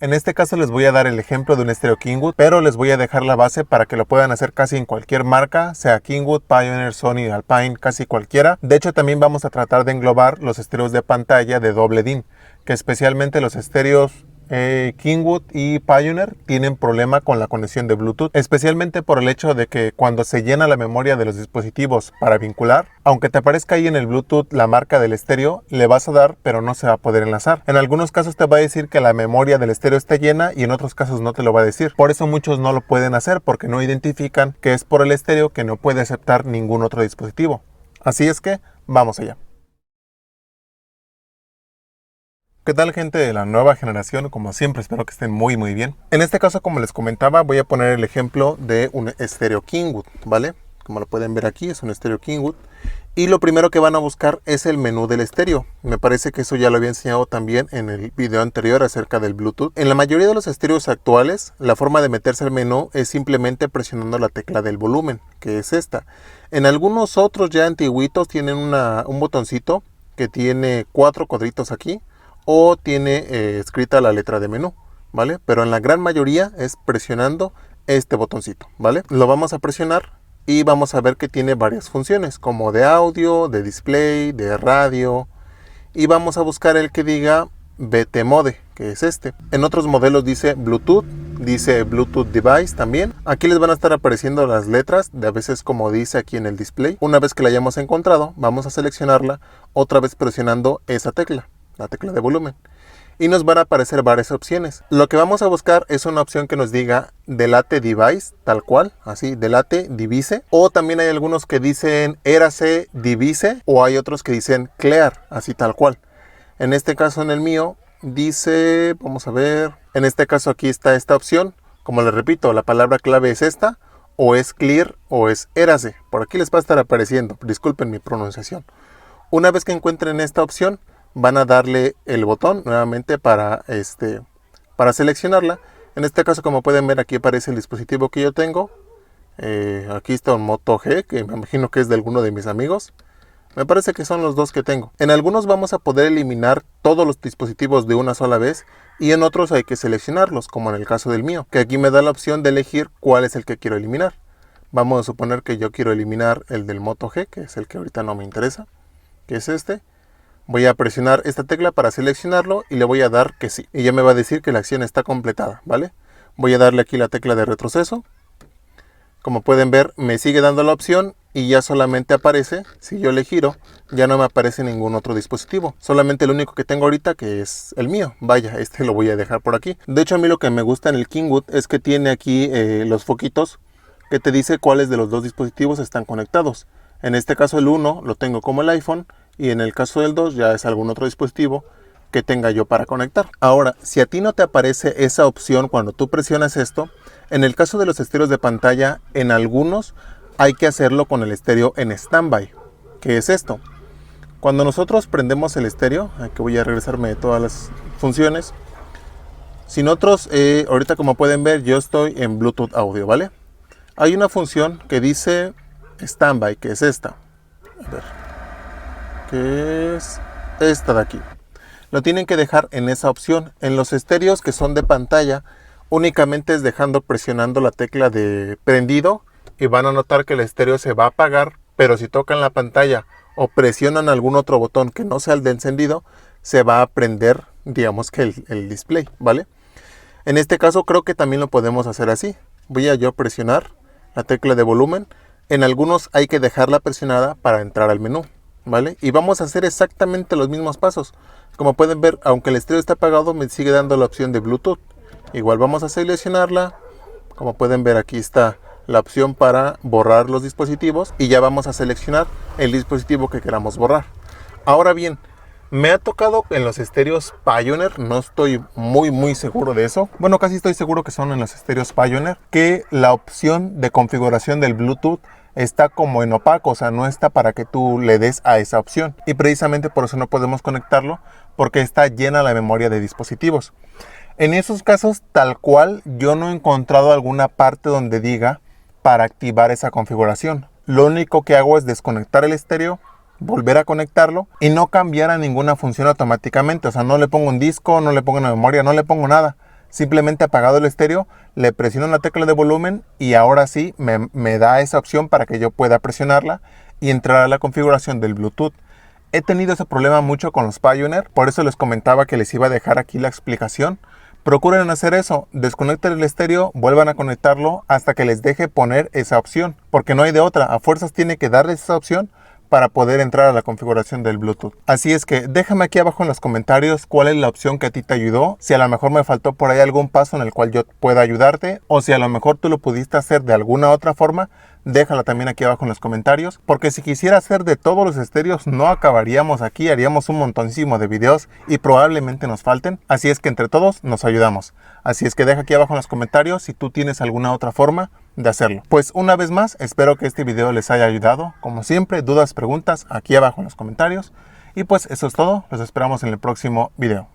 En este caso les voy a dar el ejemplo de un estéreo Kingwood, pero les voy a dejar la base para que lo puedan hacer casi en cualquier marca, sea Kingwood, Pioneer, Sony, Alpine, casi cualquiera. De hecho, también vamos a tratar de englobar los estéreos de pantalla de doble DIN, que especialmente los estéreos Kingwood y Pioneer tienen problema con la conexión de Bluetooth, especialmente por el hecho de que cuando se llena la memoria de los dispositivos para vincular, aunque te aparezca ahí en el Bluetooth la marca del estéreo, le vas a dar pero no se va a poder enlazar. En algunos casos te va a decir que la memoria del estéreo está llena y en otros casos no te lo va a decir. Por eso muchos no lo pueden hacer porque no identifican que es por el estéreo que no puede aceptar ningún otro dispositivo. Así es que vamos allá. ¿Qué tal, gente de la nueva generación? Como siempre, espero que estén muy bien. En este caso, como les comentaba, voy a poner el ejemplo de un estéreo Kingwood, ¿vale? Como lo pueden ver aquí, es un estéreo Kingwood. Y lo primero que van a buscar es el menú del estéreo. Me parece que eso ya lo había enseñado también en el video anterior acerca del Bluetooth. En la mayoría de los estéreos actuales, la forma de meterse al menú es simplemente presionando la tecla del volumen, que es esta. En algunos otros ya antiguitos tienen un botoncito que tiene 4 cuadritos aquí, o tiene escrita la letra de menú, ¿vale? Pero en la gran mayoría es presionando este botoncito, ¿vale? Lo vamos a presionar y vamos a ver que tiene varias funciones, como de audio, de display, de radio, y vamos a buscar el que diga BT Mode, que es este. En otros modelos dice Bluetooth Device también. Aquí les van a estar apareciendo las letras, de a veces como dice aquí en el display. Una vez que la hayamos encontrado, vamos a seleccionarla otra vez presionando esa tecla, la tecla de volumen, y nos van a aparecer varias opciones. Lo que vamos a buscar es una opción que nos diga Delete Device, tal cual, así, Delete Device, o también hay algunos que dicen Erase Device, o hay otros que dicen Clear, así tal cual. En este caso, en el mío, dice, vamos a ver, en este caso aquí está esta opción. Como les repito, la palabra clave es esta, o es Clear o es Erase. Por aquí les va a estar apareciendo, disculpen mi pronunciación. Una vez que encuentren esta opción, van a darle el botón nuevamente para seleccionarla. En este caso, como pueden ver, aquí aparece el dispositivo que yo tengo. Aquí está un Moto G, que me imagino que es de alguno de mis amigos. Me parece que son los dos que tengo. En algunos vamos a poder eliminar todos los dispositivos de una sola vez, y en otros hay que seleccionarlos, como en el caso del mío, que aquí me da la opción de elegir cuál es el que quiero eliminar. Vamos a suponer que yo quiero eliminar el del Moto G, que es el que ahorita no me interesa, que es este. Voy a presionar esta tecla para seleccionarlo y le voy a dar que sí. Y ya me va a decir que la acción está completada, ¿vale? Voy a darle aquí la tecla de retroceso. Como pueden ver, me sigue dando la opción y ya solamente aparece, si yo le giro, ya no me aparece ningún otro dispositivo. Solamente el único que tengo ahorita, que es el mío. Vaya, este lo voy a dejar por aquí. De hecho, a mí lo que me gusta en el Kingwood es que tiene aquí los foquitos que te dice cuáles de los dos dispositivos están conectados. En este caso el 1 lo tengo como el iPhone, y en el caso del 2 ya es algún otro dispositivo que tenga yo para conectar. Ahora, si a ti no te aparece esa opción cuando tú presionas esto, en el caso de los estéreos de pantalla, en algunos hay que hacerlo con el estéreo en standby. ¿Qué es esto? Cuando nosotros prendemos el estéreo, aquí voy a regresarme de todas las funciones. Si nosotros, ahorita como pueden ver, yo estoy en Bluetooth audio, ¿vale? Hay una función que dice standby, que es esta. A ver, que es esta de aquí. Lo tienen que dejar en esa opción. En los estéreos que son de pantalla, únicamente es presionando la tecla de prendido, y van a notar que el estéreo se va a apagar, pero si tocan la pantalla o presionan algún otro botón que no sea el de encendido, se va a prender, digamos que el display, ¿vale? En este caso creo que también lo podemos hacer así. Voy a yo presionar la tecla de volumen. En algunos hay que dejarla presionada para entrar al menú, ¿vale? Y vamos a hacer exactamente los mismos pasos. Como pueden ver, aunque el estéreo está apagado, me sigue dando la opción de Bluetooth. Igual vamos a seleccionarla. Como pueden ver, aquí está la opción para borrar los dispositivos, y ya vamos a seleccionar el dispositivo que queramos borrar. Ahora bien, me ha tocado en los estéreos Pioneer, no estoy muy seguro de eso. Bueno, casi estoy seguro que son en los estéreos Pioneer, que la opción de configuración del Bluetooth está como en opaco, o sea, no está para que tú le des a esa opción. Y precisamente por eso no podemos conectarlo, porque está llena la memoria de dispositivos. En esos casos, tal cual, yo no he encontrado alguna parte donde diga para activar esa configuración. Lo único que hago es desconectar el estéreo, volver a conectarlo y no cambiar a ninguna función automáticamente. O sea, no le pongo un disco, no le pongo una memoria, no le pongo nada. Simplemente apagado el estéreo, le presiono la tecla de volumen y ahora sí me da esa opción para que yo pueda presionarla y entrar a la configuración del Bluetooth. He tenido ese problema mucho con los Pioneer, por eso les comentaba que les iba a dejar aquí la explicación. Procuren hacer eso, desconecten el estéreo, vuelvan a conectarlo hasta que les deje poner esa opción, porque no hay de otra, a fuerzas tiene que darles esa opción para poder entrar a la configuración del Bluetooth. Así es que déjame aquí abajo en los comentarios cuál es la opción que a ti te ayudó, si a lo mejor me faltó por ahí algún paso en el cual yo pueda ayudarte, o si a lo mejor tú lo pudiste hacer de alguna otra forma, déjala también aquí abajo en los comentarios, porque si quisiera hacer de todos los estéreos no acabaríamos aquí, haríamos un montoncísimo de videos y probablemente nos falten, así es que entre todos nos ayudamos. Así es que deja aquí abajo en los comentarios si tú tienes alguna otra forma de hacerlo. Pues una vez más, espero que este video les haya ayudado. Como siempre, dudas, preguntas, aquí abajo en los comentarios. Y pues eso es todo, los esperamos en el próximo video.